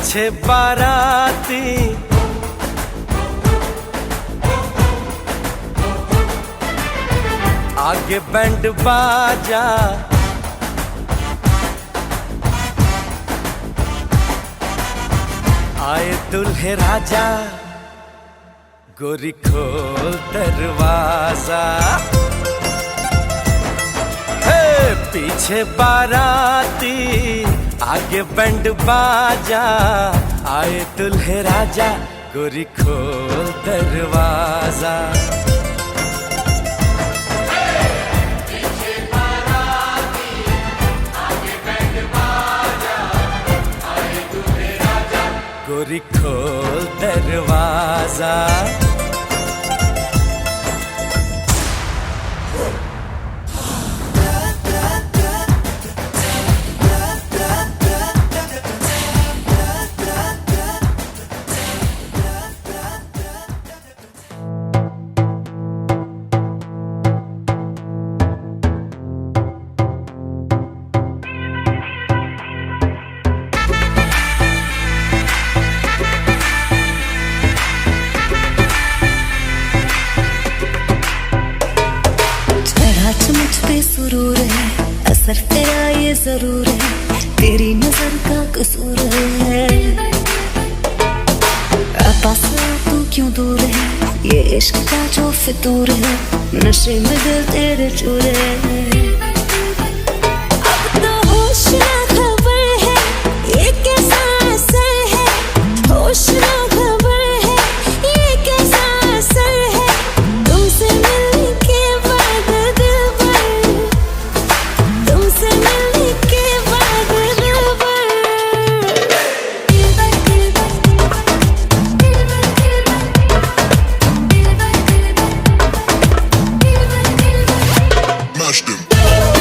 पीछे बाराती आगे बैंड बाजा, आए दुल्हे राजा, गोरी खोल दरवाजा। पीछे बाराती आगे बैंड बाजा, आए दुल्हे राजा, गोरी खोल दरवाजा। गोरी खोल दरवाजा। मुझ पे सुरूर है, असर तेरा ये जरूर है, तेरी नजर का कसूर है। पास तू क्यों दूर है, ये इश्क का जो फितूर है, नशे में दिल तेरे चूर है। अब तो होश ना खबर है, ये कैसा असर है, होश ना खबर है, ये कैसा असर है, तुमसे मिलने के बाद Smash them.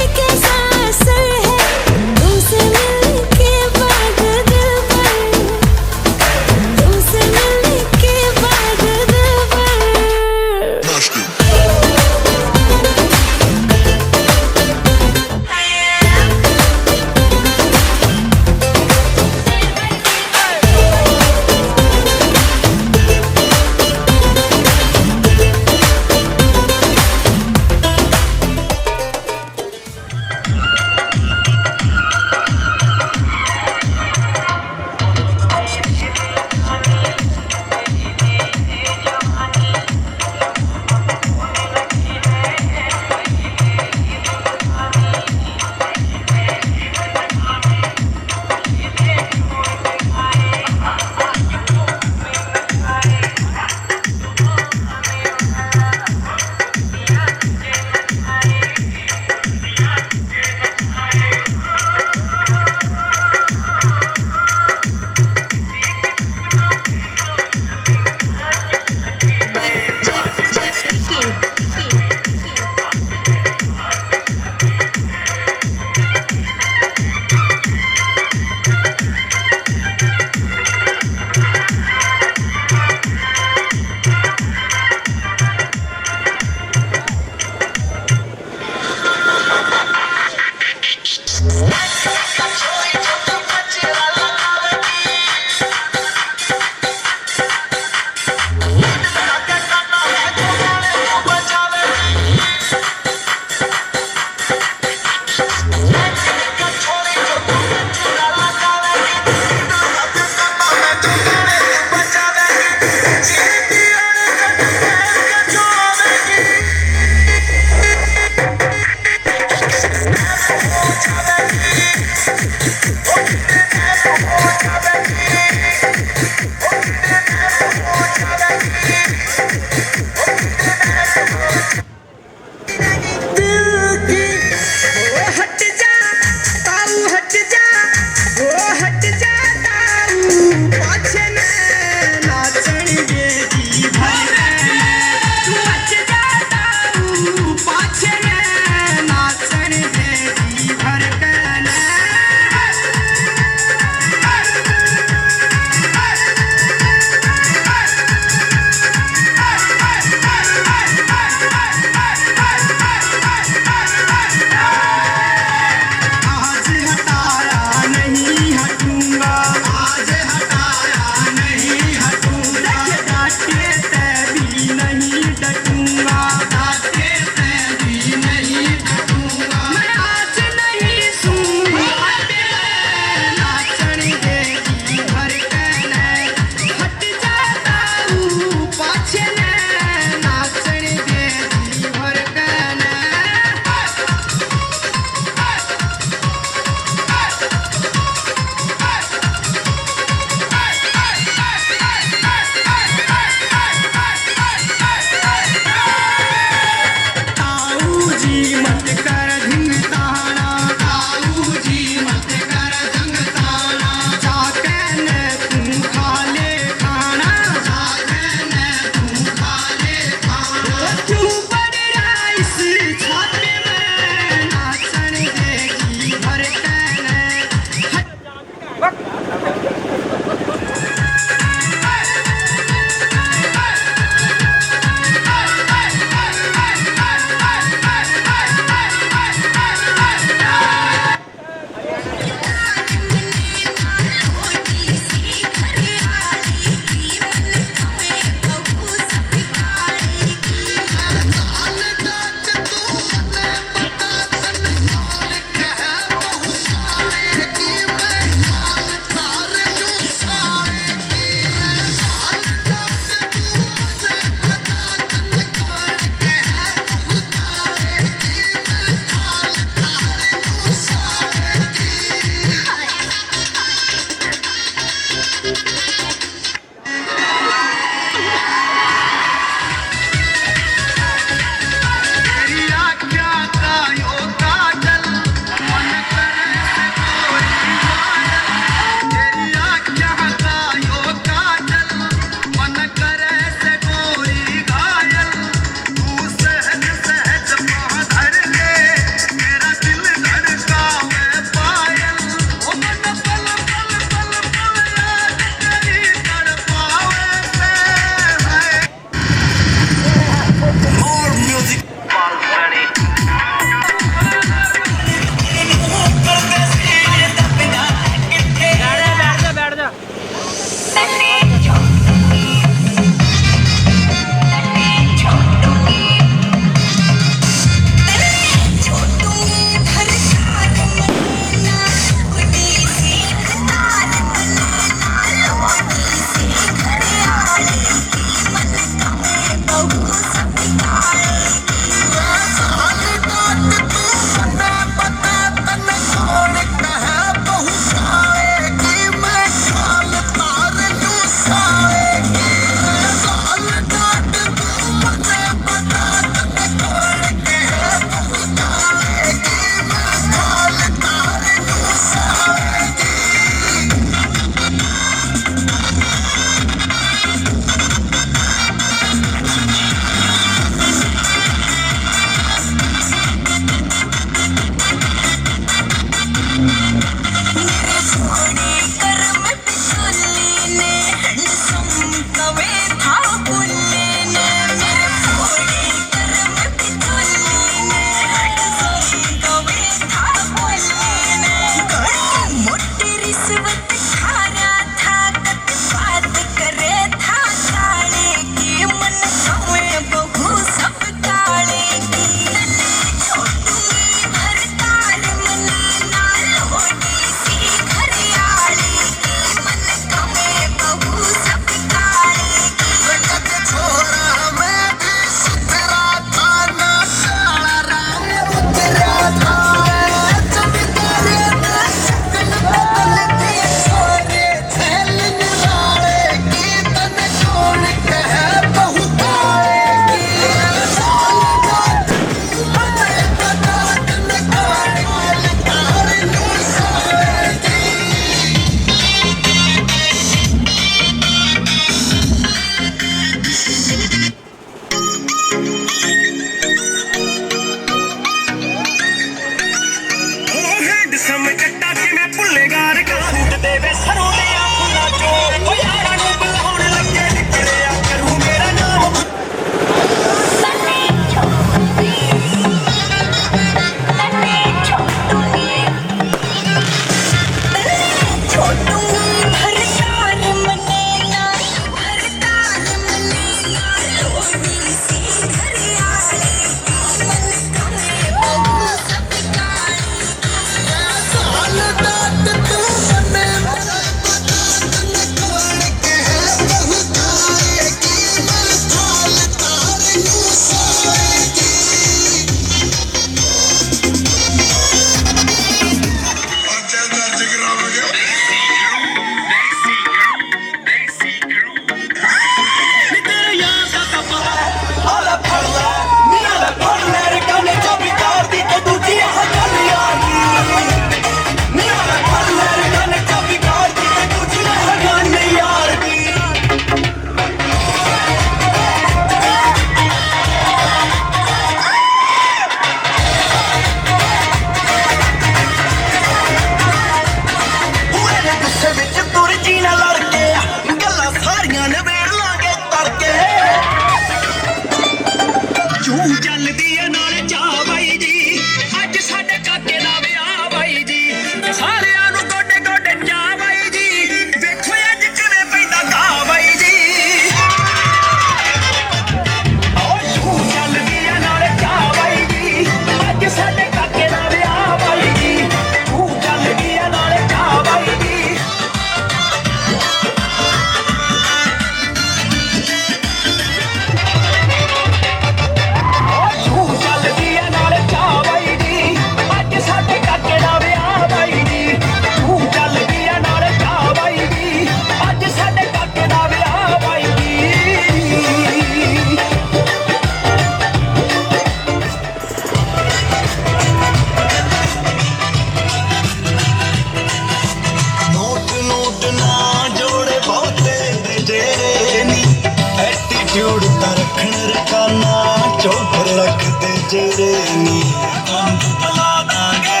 ਜਿਹੜੇ ਨੀ ਤੁਹਾਨੂੰ ਬੁਲਾ ਦਾਂਗੇ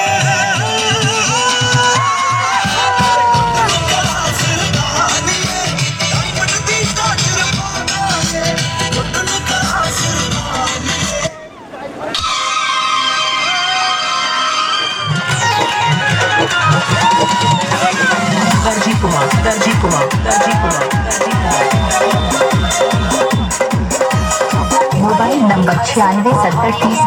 दर्जी कुमार मोबाइल नंबर 96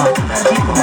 दर्जी कुमार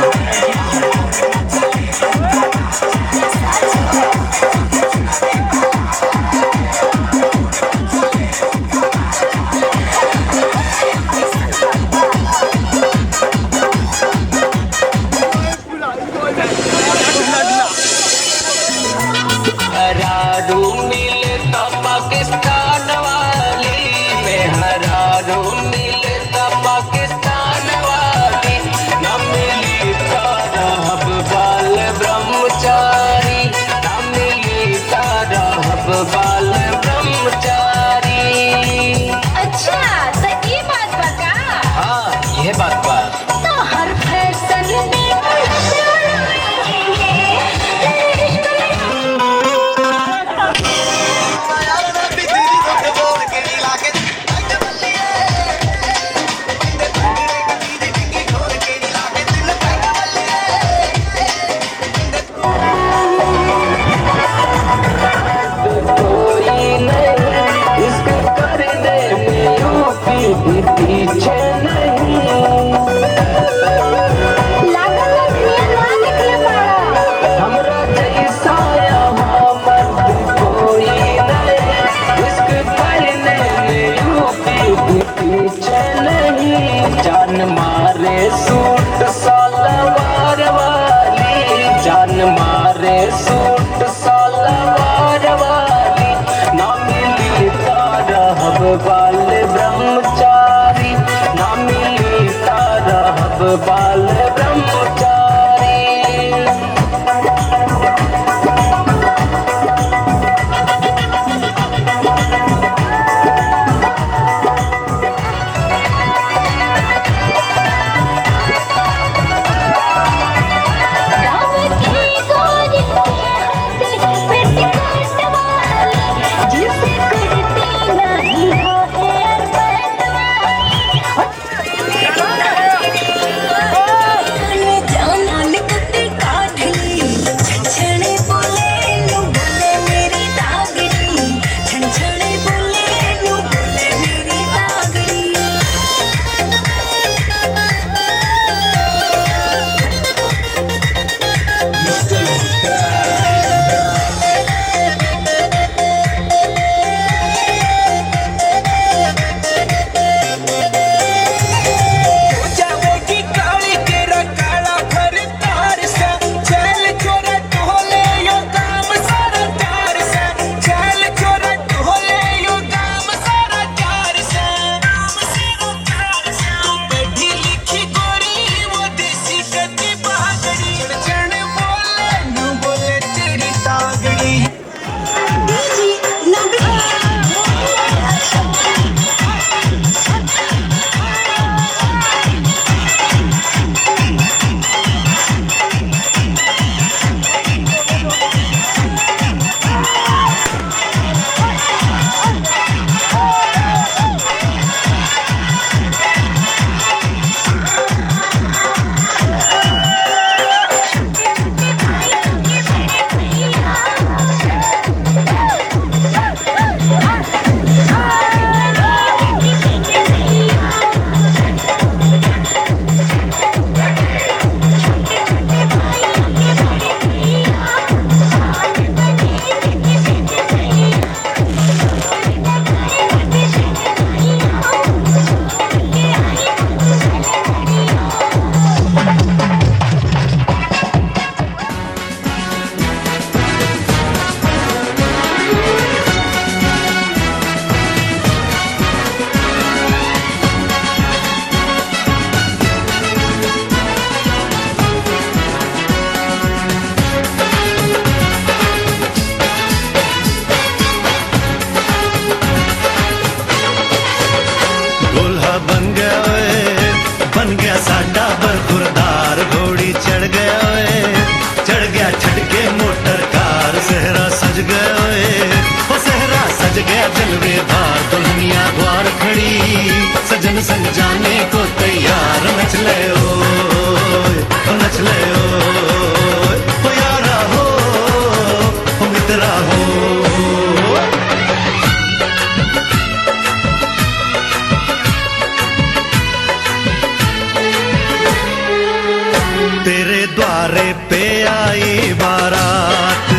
पे आई बारात,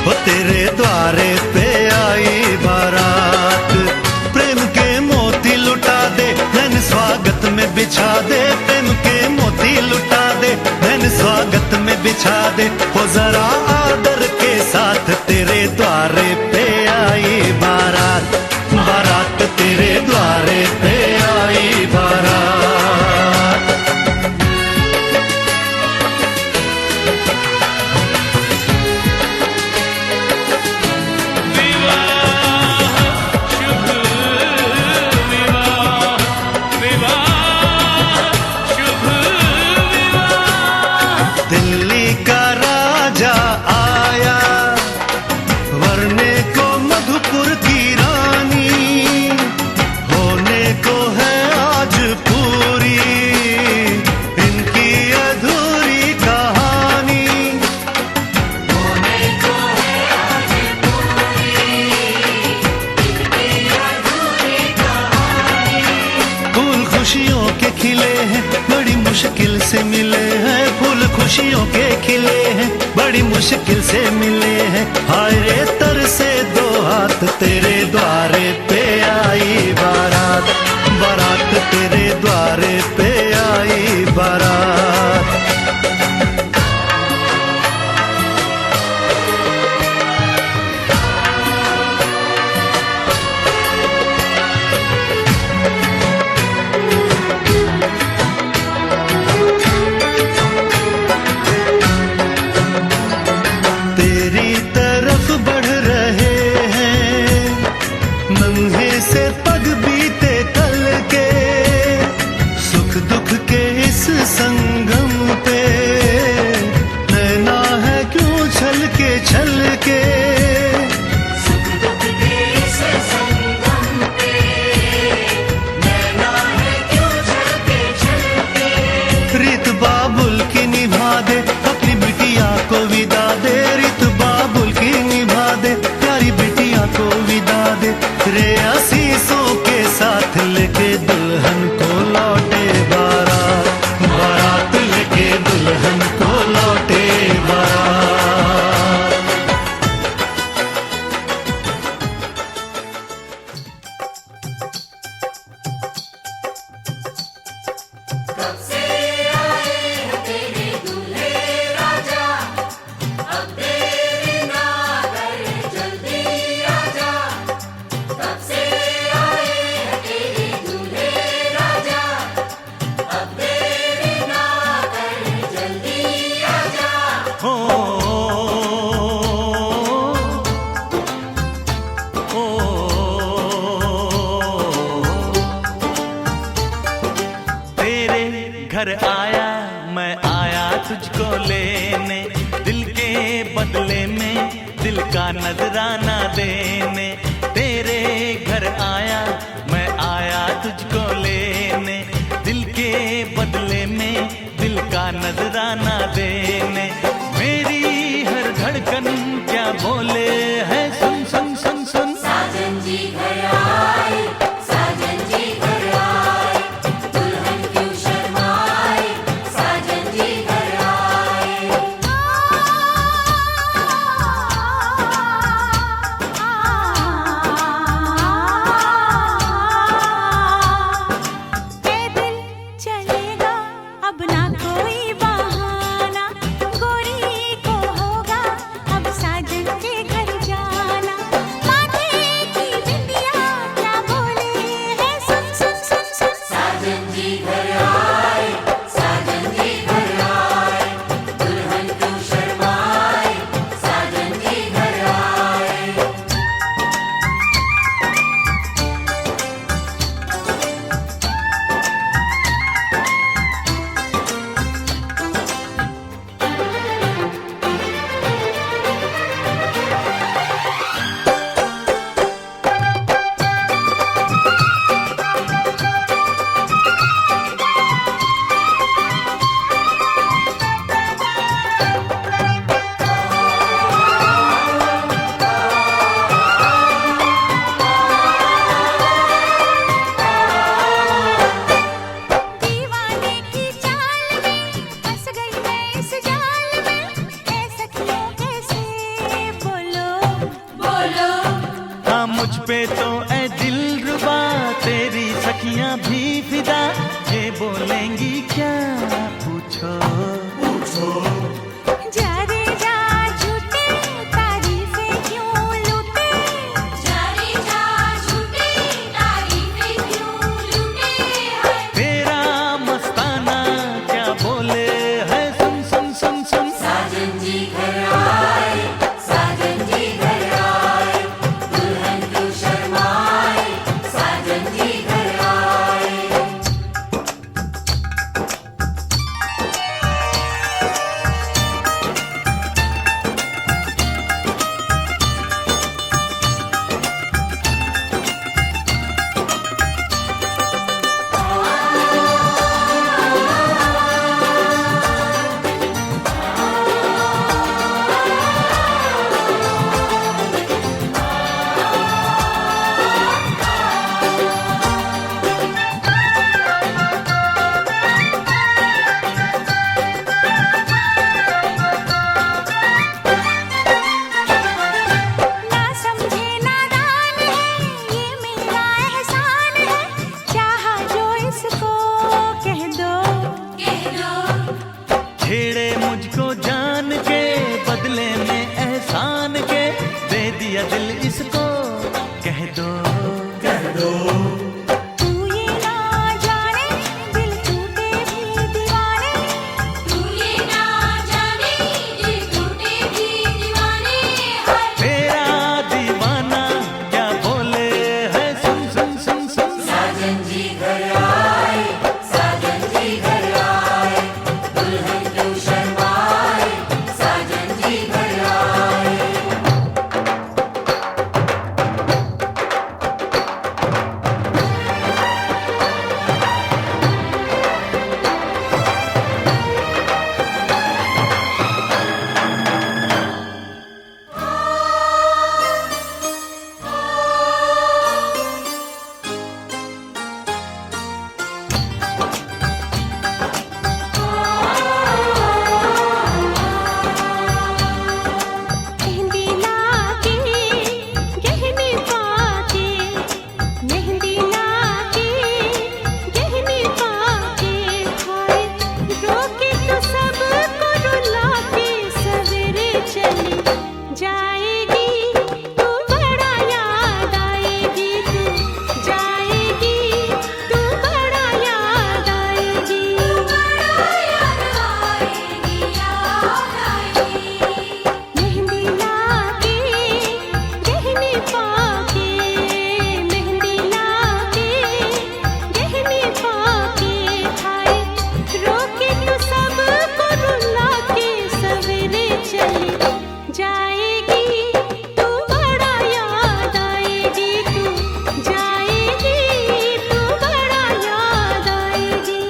हो तेरे द्वारे पे आई बारात। प्रेम के मोती लुटा दे, धन स्वागत में बिछा दे। प्रेम के मोती लुटा दे, धन स्वागत में बिछा दे। हो जरा आदर के साथ तेरे द्वारे पे आई बारात, बारात तेरे द्वारे पे आई बारात। दिल्ली का राजा आया, वरने को मधुपुर की रानी, होने को है आज पूरी इनकी अधूरी कहानी। होने को है आज पूरी इनकी अधूरी कहानी। फूल खुशियों के खिले हैं, बड़ी मुश्किल से मिले हैं। फूल खुशियों के खिले हैं, बड़ी मुश्किल से मिले हैं। हाय रे तरसे दो हाथ, तेरे द्वारे पे आई बारात, बारात तेरे द्वारे पे आई बारात। तेरी तरफ बढ़ रहे हैं नन्हे से पग बीते कल के, सुख दुख के इस संगम पे नैना है क्यों छल के। सुख दुख के इस संगम पे नैना है क्यों छल के। रीत बाबुल की निभा दे, अपनी बिटिया को विदा दे। रीत बाबुल की निभा दे, प्यारी बिटिया को विदा दे। रे आशीषों के साथ लेके दुल्हन को लौटे बारात, बारात लेके दुल्हन को लौटे बारात। कब से आए हैं तेरे दूल्हे राजा, अब देरी ना कर जल्दी आजा। कब से आए हैं तेरे दूल्हे राजा, अब देरी ना कर जल्दी आजा। हो तेरे घर आया मैं आया तुझको लेने, दिल के बदले में दिल का नजराना देने। तेरे घर आया मैं आया तुझको लेने, दिल के बदले में दिल का नजराना देने। मेरी हर धड़कन क्या बोले है, सुन सुन सुन सुन। साजन जी घर आए, साजन जी घर आए, दुल्हन क्यों शर्माए, साजन जी घर आए। पे तो ऐ दिलरुबा तेरी सखियां भी फिदा, ये बोलेंगी क्या पूछो पूछो। जा रे जा झूठे तारीफें क्यों लूटे, जा रे जा झूठी तारीफें क्यों लूटे हैं। तेरा मस्ताना क्या बोले है, सुन सुन सुन सुन। साजन जी घर आए, साजन जी घर आए, दुल्हन क्यों शर्माए, साजन जी घर आए। ना समझे नादान है, ये मेरा एहसान है, चाहा जो इसको कह दो। कह दो छेड़े मुझको जान के बदले में एहसान के, दे दिया दिल इसको कह दो कह दो। तू ये ना जाने दिल टूटे भी दीवाने, तू ये ना जाने दिल टूटे भी दीवाने हैं। तेरा दीवाना क्या बोले है, सुन सुन सुन सुन। साजन जी घर आए, साजन जी घर आए, दुल्हन क्यों शर्माए, साजन जी घर आए। मेहंदी लाके गहने पाके, मेहंदी लाके गहने पाके, हाय रोके तो सबको रुला के सवेरे चली जाएगी, तू बड़ा याद आएगी, तू जाएगी, तू बड़ा याद आएगी। मेहंदी लाके गहने पाके, मेहंदी लाके गहने पाके, हाय रोके तो सबको रुला के सवेरे चली जाएगी, तू बड़ा याद आएगी, तू जाएगी, तू बड़ा याद आएगी।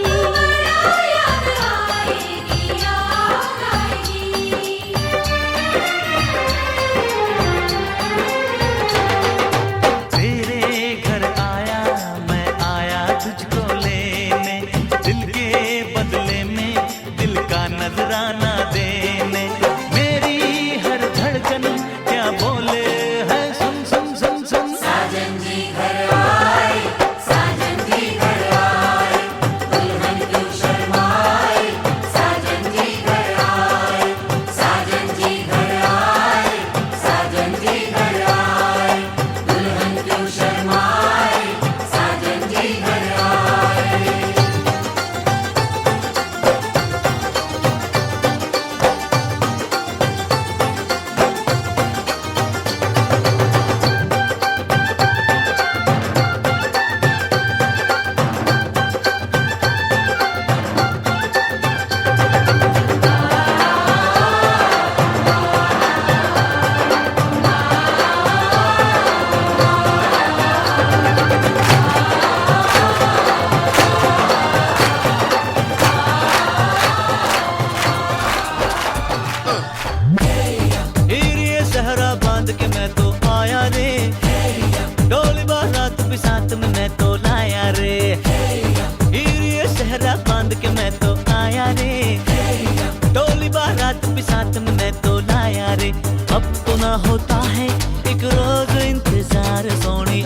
तेरे घर आया मैं आया तुझको लेने, दिल के बदले में दिल का नजराना देने। मेरी हर धड़कन क्या बोले है, सुन सुन सुन सुन। साजन जी घर आए, साजन जी घर आए, दुल्हन क्यों शर्माए, साजन जी घर आए, साजन जी घर आए, साजन जी घर आए, दुल्हन क्यों शर्माए, साजन जी घर आए। ये सहरा बांध के मैं तो आया रे, डोली बारात भी साथ में मैं तो लाया रे। ये सहरा बांध के मैं तो आया रे, डोली बारात भी साथ में मैं तो लाया रे। अब तो ना होता है एक रोज इंतजार सोनी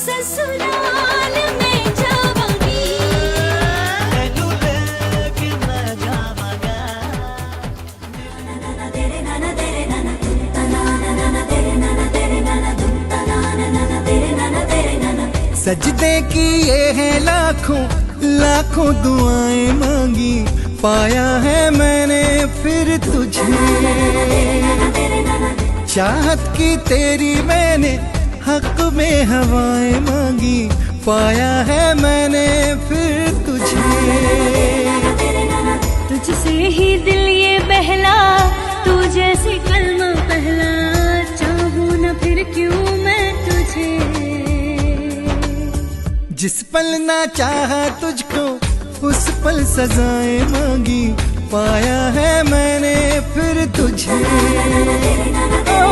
ससुराल में जावांगी तेनू लेके मैं जावांगा तेरे नाना तेरे नाना नाना तेरे नाना तेरे नाना नाना तेरे नाना तेरे नाना सजदे किए हैं लाखों लाखों दुआएं मांगी पाया है मैंने फिर तुझे चाहत की तेरी मैंने हक में हवाएं मांगी पाया है मैंने फिर तुझे तुझसे ही दिल ये बहला तू जैसे कलमा पहला चाहूं ना फिर क्यों मैं तुझे जिस पल ना चाहा तुझको उस पल सजाएं मांगी पाया है मैंने फिर तुझे ओ,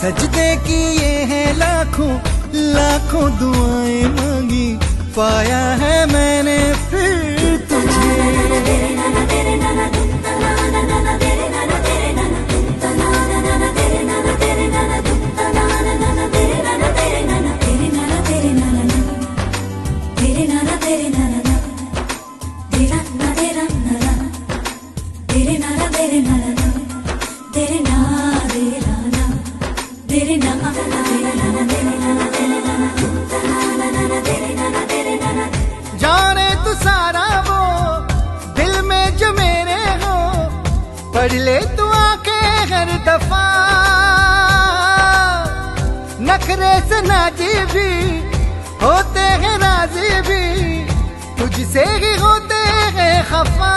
सजदे किए हैं लाखों लाखों दुआएं मांगी पाया है मैंने फिर तुझे जाने तू सारा वो दिल में जो मेरे हो पढ़ ले तू आंखें हर दफा नखरे से नाजी भी होते हैं राजी भी तुझसे ही होते हैं खफा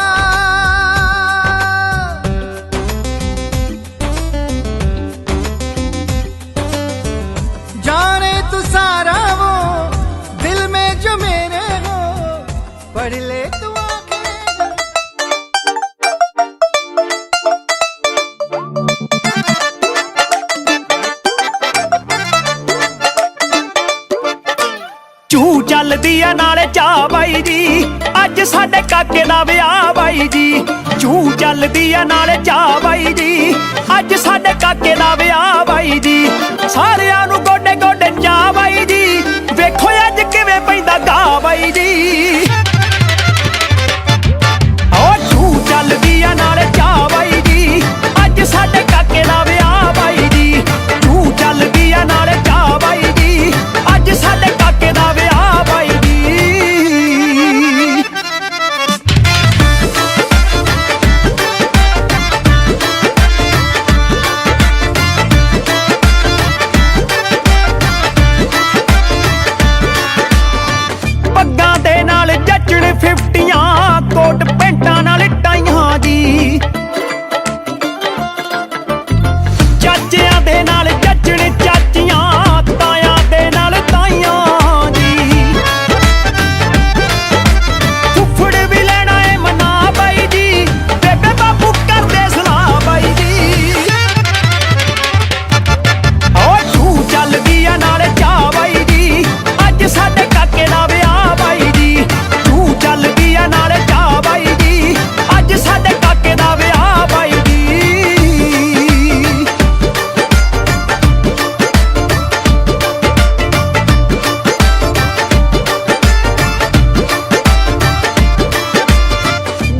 जाने तू सारा वो दिल में जो मेरे हो पढ़ ले तू आंखें ਚੂ ਚੱਲਦੀ ਆ ਨਾਲੇ ਚਾਹ ਬਾਈ ਜੀ ਅੱਜ ਸਾਡੇ ਕਾਕੇ ਦਾ ਵਿਆਹ ਬਾਈ ਜੀ ਚੂ ਚੱਲਦੀ ਆ ਨਾਲੇ ਚਾਹ ਬਾਈ ਜੀ ਅੱਜ ਸਾਡੇ ਕਾਕੇ ਦਾ ਵਿਆਹ ਬਾਈ ਜੀ ਸਾਰਿਆਂ ਨੂੰ ਗੋਡੇ ਗੋਡੇ ਚਾਹ ਬਾਈ ਜੀ ਵੇਖੋ ਅੱਜ ਕਿਵੇਂ ਪੈਂਦਾ ਗਾ ਬਾਈ ਜੀ ਓ ਚੂ ਚੱਲਦੀ ਆ ਨਾਲੇ ਚਾਹ ਬਾਈ ਜੀ ਅੱਜ ਸਾਡੇ ਕਾਕੇ ਦਾ ਵਿਆਹ ਬਾਈ ਜੀ ਚੂ ਚੱਲਦੀ ਆ ਨਾਲੇ ਚਾਹ ਬਾਈ ਜੀ ਅੱਜ ਸਾਡੇ ਕਾਕੇ ਦਾ ਵਿਆਹ ਬਾਈ ਜੀ ਪੱਗਾਂ ਦੇ ਨਾਲ ਜੱਚਣ 50 ਕੋਟ ਪੈਂਟਾਂ ਨਾਲ ਟਾਈਆਂ ਜੀ ਚਾਚਿਆਂ ਦੇ ਨਾਲ ਜੱਚਣ ਚਾਚੀਆਂ ਤਾਇਆਂ ਦੇ ਨਾਲ ਤਾਈਆਂ ਜੀ ਫੁੱਫੜ ਵੀ ਲੈਣਾ ਏ ਮਨਾ ਬਾਈ ਜੀ ਬੇਬੇ ਬਾਪੂ ਕਰਦੇ ਸਲਾਹ ਬਾਈ ਜੀ ਓ ਤੂੰ ਚੱਲਦੀ ਆ ਨਾਲੇ ਚਾਹ ਬਾਈ ਜੀ ਅੱਜ ਸਾਡੇ ਕਾਕੇ ਦਾ ਵਿਆਹ ਬਾਈ ਜੀ ਤੂੰ ਚੱਲਦੀ ਆ ਨਾਲੇ ਚਾਹ ਬਾਈ ਜੀ ਅੱਜ ਸਾਡੇ ਕਾਕੇ ਦਾ ਵਿਆਹ ਬਾਈ ਜੀ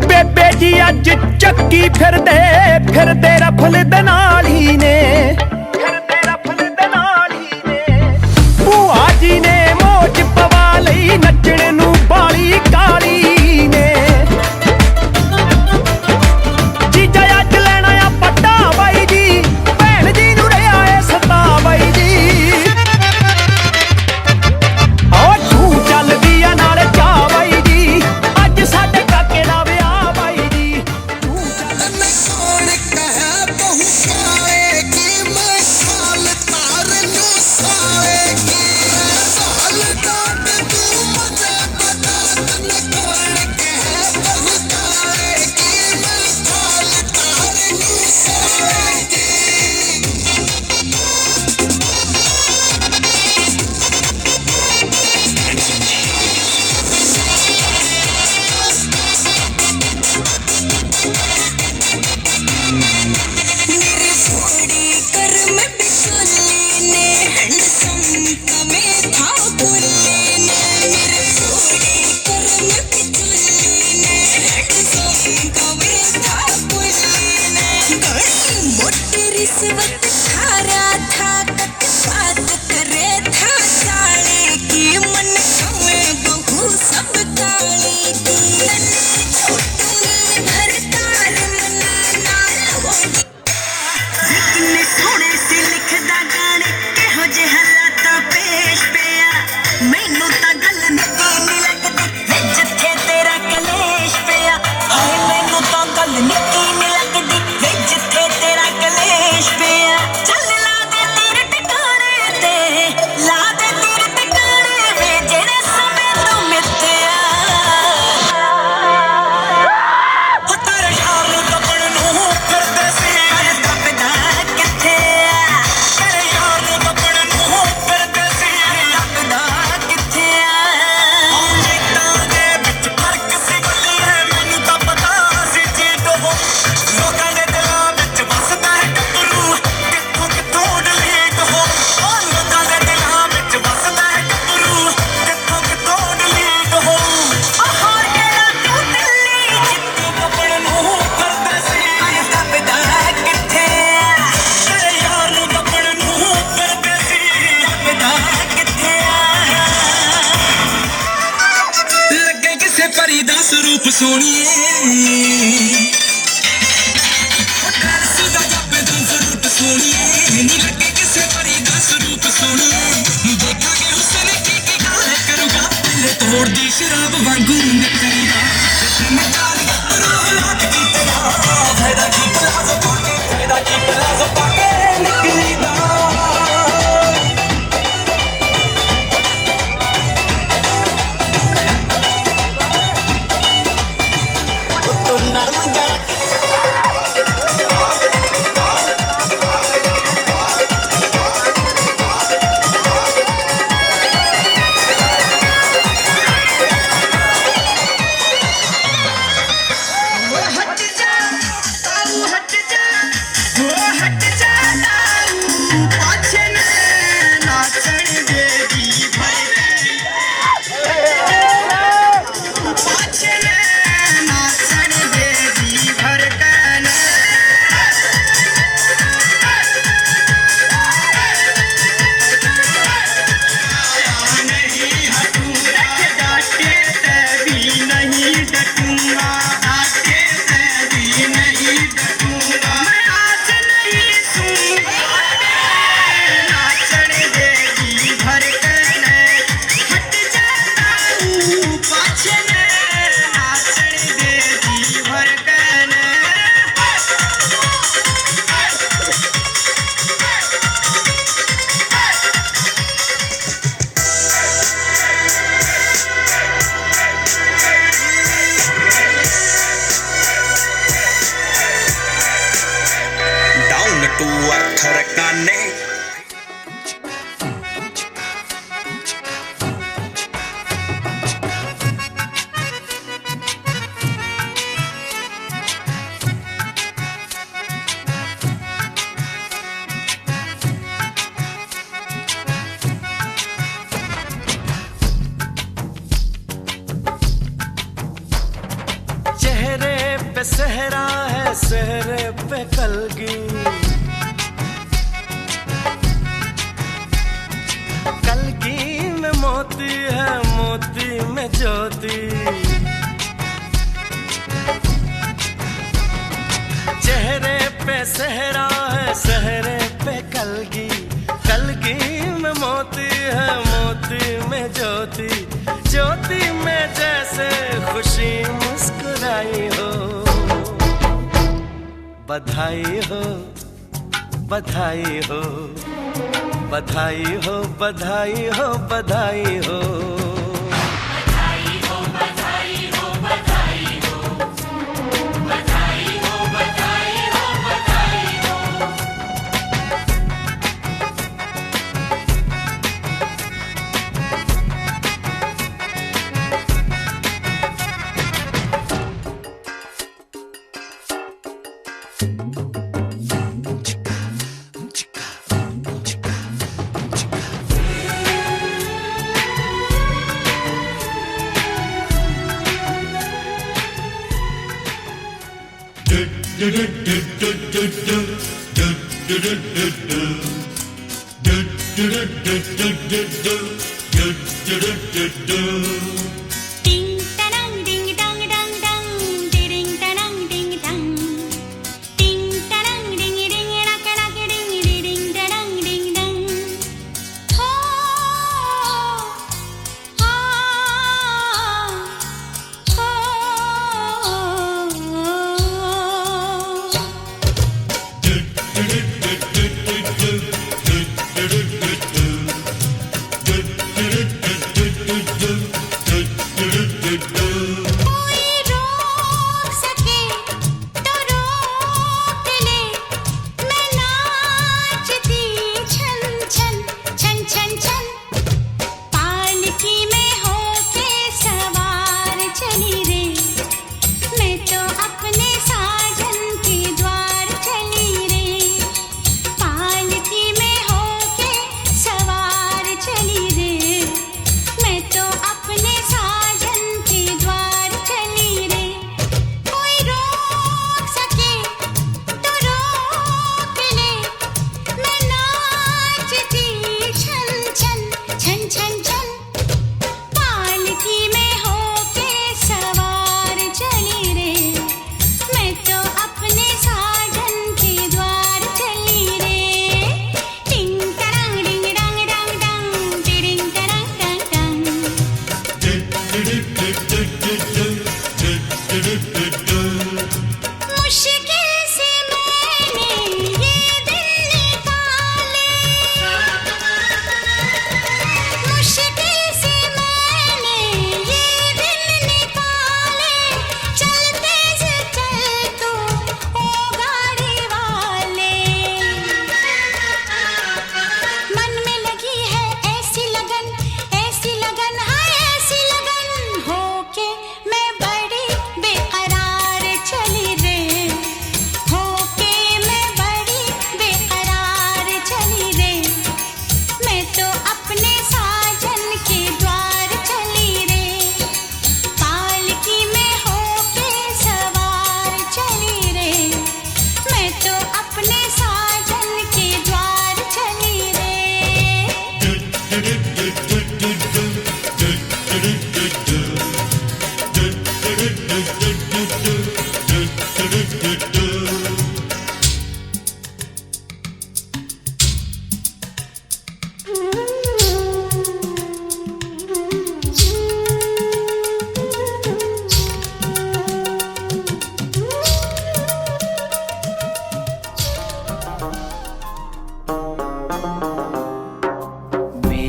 ਬੇਬੇ ਜੀ ਅੱਜ ਚੱਕੀ ਫਿਰਦੇ ਫਿਰਦੇ ਰਫਲ ਦੇ ਨਾਲ ਹੀ ਨੇ ਫਿਰਦੇ ਰਫਲ ਦੇ ਨਾਲ ਹੀ ਨੇ ਭੂਆ ਜੀ ਨੇ ਮੋਚ ਪਵਾ ਲਈ ਨੱਚਣ ਨੂੰ ਬਾਲੀ ਕਾਲੀ ਨੇ ਜੀਜਾ ਅੱਜ ਲੈਣਾ ਆ ਪੱਟਾ ਬਾਈ ਜੀ ਭੈਣ ਜੀ ਨੂੰ ਰਿਹਾ ਏ ਸਤਾ ਬਾਈ ਜੀ ਓ ਤੂੰ ਚੱਲਦੀ ਆ ਨਾਲੇ ਚਾਹ ਬਾਈ ਜੀ ਅੱਜ ਸਾਡੇ ਕਾਕੇ ਦਾ ਵਿਆਹ ਬਾਈ ਜੀ ਤੂੰ ਚੱਲ कौन कहा बहु पाए रूप सोनिए सुधा जापे रूप सोनिए नी लगे किसे परी दा स्वरूप सोनिए देखा के हुसन की गाल करूंगा पहले तोड़ दी शराब वांगू करेगा मैं चालिया रूह लाट की तेरा फायदा की प्लाज़ो पाके निकली दा सहरा है सहरे पे कलगी कलगी में मोती है मोती में ज्योति चेहरे पे सहरा है सहरे पे कलगी कलगी में मोती है मोती में ज्योति ज्योति में जैसे खुशी मुस्कुराई हो बधाई हो बधाई हो बधाई हो बधाई हो बधाई हो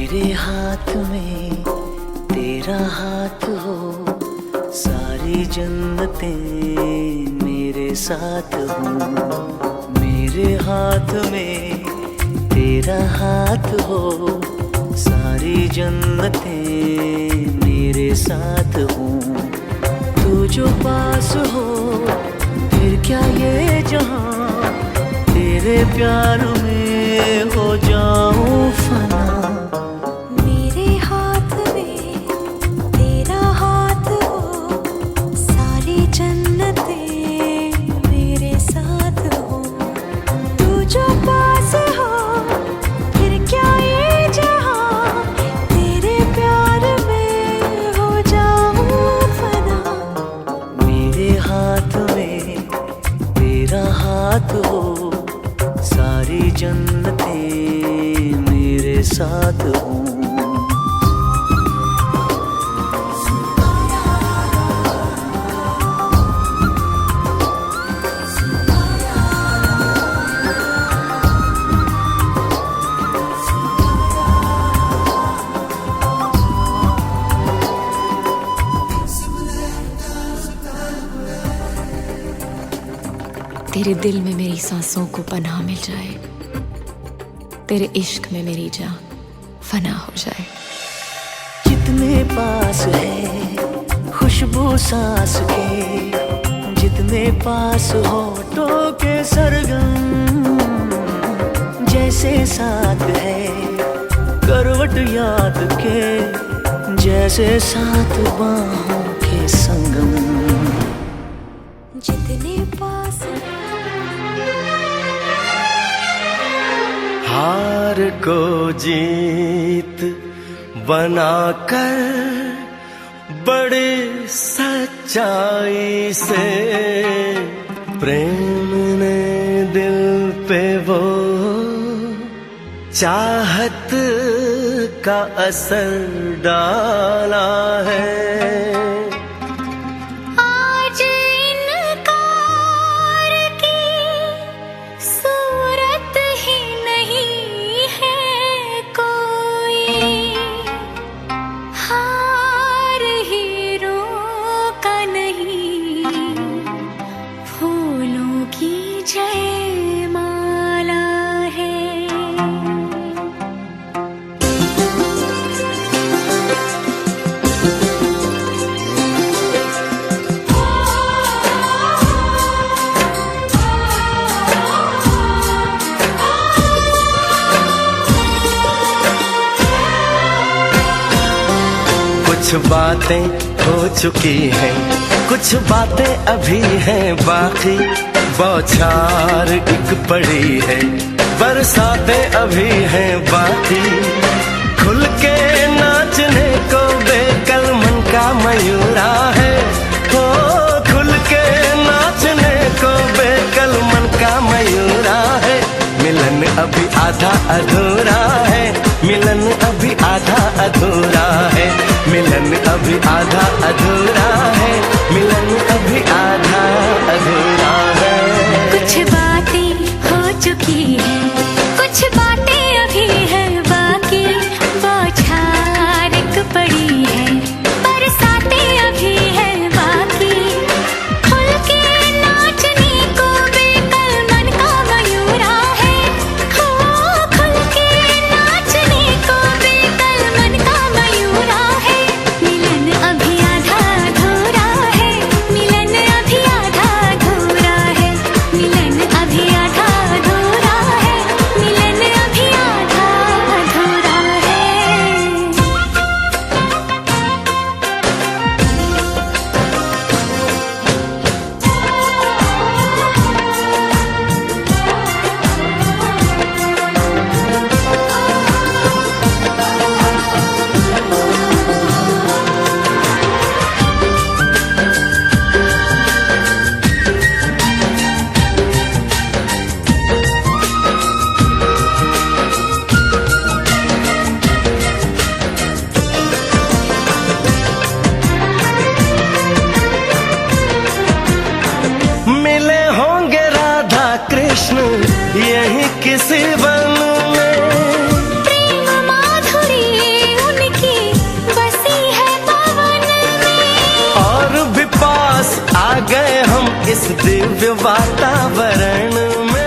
मेरे हाथ में तेरा हाथ हो, सारी जन्नतें मेरे साथ हो। मेरे हाथ में तेरा हाथ हो, सारी जन्नतें मेरे साथ हो। तू जो पास हो फिर क्या ये जहां, तेरे प्यार में हो जाऊं फना। मेरे हाथ में तेरा हाथ हो, सारी जन्नतें मेरे साथ हो। तू जो पास हो फिर क्या ये जहां, तेरे प्यार में हो जाऊं फना। मेरे हाथ में तेरा हाथ हो, सारी जन्नतें मेरे साथ हो। तेरे दिल में मेरी सांसों को पनाह मिल जाए, तेरे इश्क में मेरी जान फना हो जाए। जितने पास है खुशबू सांस के, जितने पास होठों के सरगम, जैसे साथ है करवट याद के, जैसे साथ बाहों के संगम। जितने पास हार को जीत बनाकर बड़े सच्चाई से प्रेम ने दिल पे वो चाहत का असर डाला है। आज इनकार की सूरत ही नहीं है कोई, हार हीरों का नहीं, फूलों की जयमाला है। कुछ बातें हो चुकी हैं, कुछ बातें अभी हैं बाकी, बौछार एक पड़ी है, बरसातें अभी हैं बाकी। खुल के नाचने को बेकल मन का मयूरा है, हो खुल के नाचने को बेकल मन का मयूरा है। मिलन अभी आधा अधूरा है, मिलन अभी आधा अधूरा है, मिलन अभी आधा अधूरा है, मिलन अभी आधा अधूरा है। कुछ बातें हो चुकी हैं, कुछ बातें अभी हैं बाकी, बौछार एक पड़ी है, बरसातें अभी हैं बाकी। खुल के नाचने को बेकल मन का मयूरा है, हो खुल के नाचने को बेकल मन का मयूरा है। मिलन अभी आधा अधूरा है, दिव्य वातावरण में।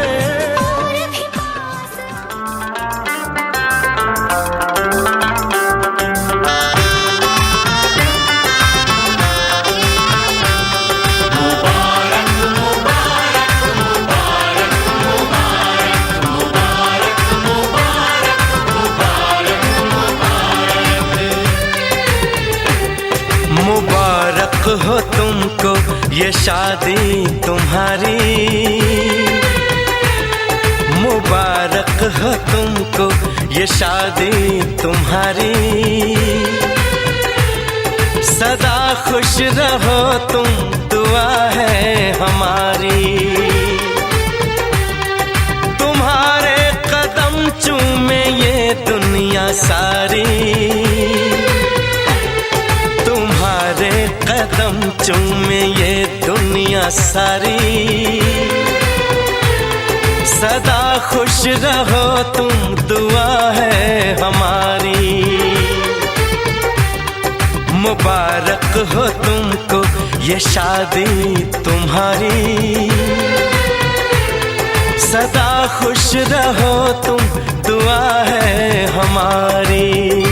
मुबारक हो तुमको ये शादी तुम्हारी, मुबारक हो तुमको ये शादी तुम्हारी। सदा खुश रहो तुम, दुआ है हमारी। तुम्हारे कदम चूमे ये दुनिया सारी, तुम्हारे कदम चूमे ये दुनिया सारी। सदा खुश रहो तुम, दुआ है हमारी। मुबारक हो तुमको ये शादी तुम्हारी, सदा खुश रहो तुम, दुआ है हमारी।